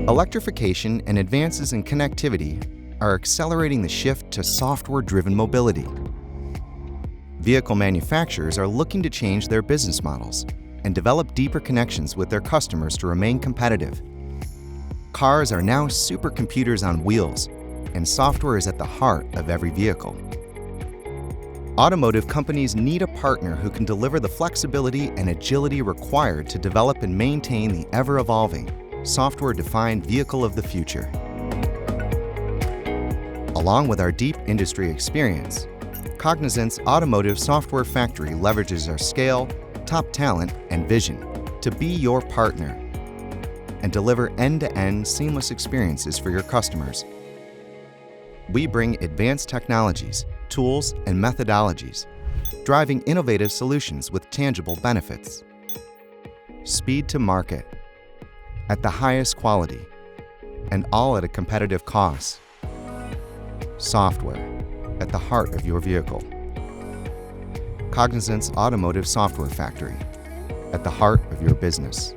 Electrification and advances in connectivity are accelerating the shift to software-driven mobility. Vehicle manufacturers are looking to change their business models and develop deeper connections with their customers to remain competitive. Cars are now supercomputers on wheels, and software is at the heart of every vehicle. Automotive companies need a partner who can deliver the flexibility and agility required to develop and maintain the ever-evolving, software-defined vehicle of the future. Along with our deep industry experience, Cognizant's Automotive Software Factory leverages our scale, top talent, and vision to be your partner and deliver end-to-end seamless experiences for your customers. We bring advanced technologies, tools, and methodologies, driving innovative solutions with tangible benefits. Speed to market, at the highest quality, and all at a competitive cost. Software, at the heart of your vehicle. Cognizant's Automotive Software Factory, at the heart of your business.